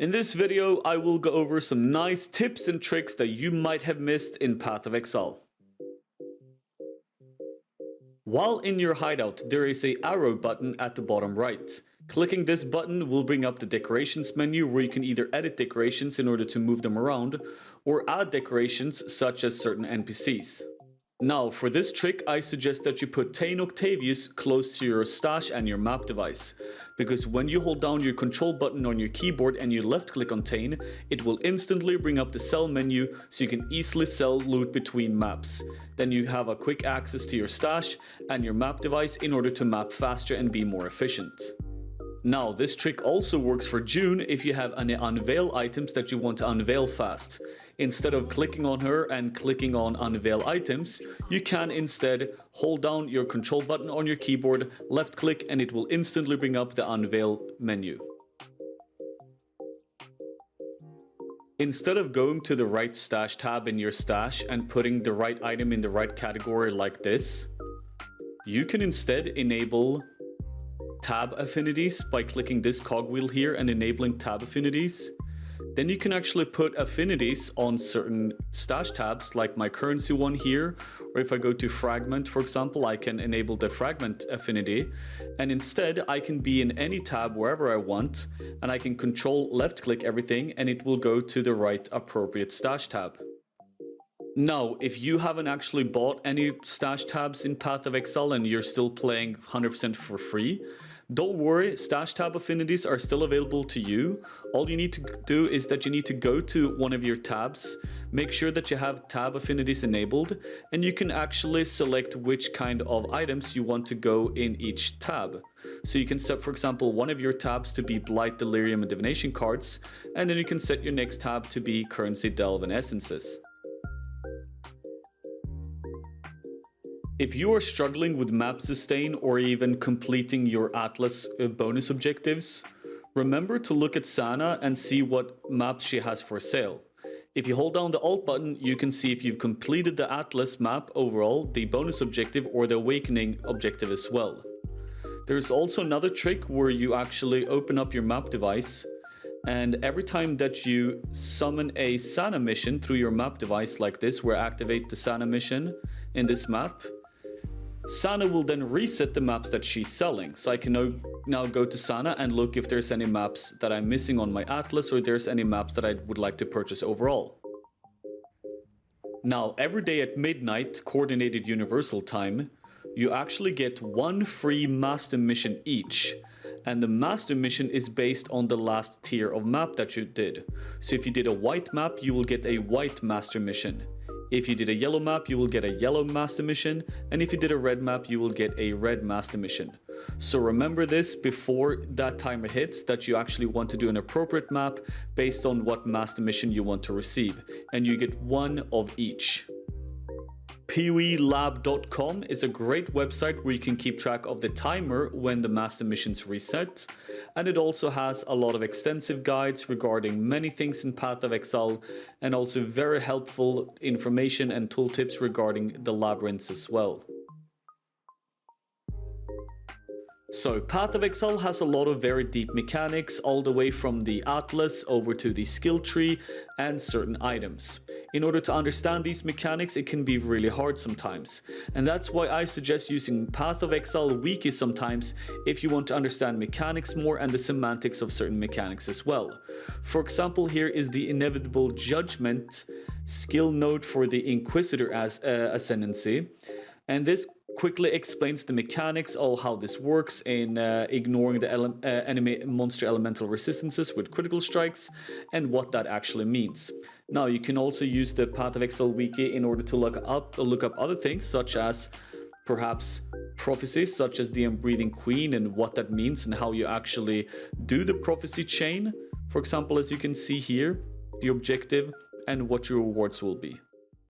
In this video, I will go over some nice tips and tricks that you might have missed in Path of Exile. While in your hideout, there is an arrow button at the bottom right. Clicking this button will bring up the decorations menu where you can either edit decorations in order to move them around, or add decorations such as certain NPCs. Now, for this trick, I suggest that you put Tain Octavius close to your stash and your map device, because when you hold down your control button on your keyboard and you left click on Tain, it will instantly bring up the sell menu so you can easily sell loot between maps. Then you have a quick access to your stash and your map device in order to map faster and be more efficient. Now, this trick also works for June if you have any unveil items that you want to unveil fast. Instead of clicking on her and clicking on unveil items, you can instead hold down your control button on your keyboard, left click, and it will instantly bring up the unveil menu. Instead of going to the right stash tab in your stash and putting the right item in the right category like this, you can instead enable Tab Affinities by clicking this cogwheel here and enabling Tab Affinities. Then you can actually put affinities on certain stash tabs, like my currency one here, or if I go to fragment, for example, I can enable the fragment affinity, and instead I can be in any tab wherever I want, and I can control left click everything and it will go to the right appropriate stash tab. Now, if you haven't actually bought any stash tabs in Path of Exile and you're still playing 100% for free, don't worry, stash tab affinities are still available to you. All you need to do is that you need to go to one of your tabs, make sure that you have tab affinities enabled, and you can actually select which kind of items you want to go in each tab. So you can set, for example, one of your tabs to be Blight, Delirium, and Divination cards, and then you can set your next tab to be Currency, Delve, and Essences. If you are struggling with map sustain or even completing your Atlas bonus objectives, remember to look at Sana and see what maps she has for sale. If you hold down the Alt button, you can see if you've completed the Atlas map overall, the bonus objective, or the Awakening objective as well. There's also another trick where you actually open up your map device, and every time that you summon a Sana mission through your map device like this, where activate the Sana mission in this map, Sana will then reset the maps that she's selling. So I can now go to Sana and look if there's any maps that I'm missing on my Atlas, or there's any maps that I would like to purchase overall. Now, every day at midnight, coordinated universal time, you actually get one free master mission each. And the master mission is based on the last tier of map that you did. So if you did a white map, you will get a white master mission. If you did a yellow map, you will get a yellow master mission, and if you did a red map, you will get a red master mission. So remember this before that timer hits, that you actually want to do an appropriate map based on what master mission you want to receive, and you get one of each. PoELab.com is a great website where you can keep track of the timer when the master missions reset, and it also has a lot of extensive guides regarding many things in Path of Exile, and also very helpful information and tooltips regarding the labyrinths as well. So Path of Exile has a lot of very deep mechanics, all the way from the Atlas over to the skill tree and certain items. In order to understand these mechanics, it can be really hard sometimes. And that's why I suggest using Path of Exile Wiki sometimes if you want to understand mechanics more and the semantics of certain mechanics as well. For example, here is the Inevitable Judgment skill node for the Inquisitor Ascendancy. And this quickly explains the mechanics of how this works in ignoring the enemy monster elemental resistances with critical strikes and what that actually means. Now, you can also use the Path of Exile wiki in order to look up other things, such as perhaps prophecies such as the Unbreathing Queen and what that means and how you actually do the prophecy chain. For example, as you can see here, the objective and what your rewards will be.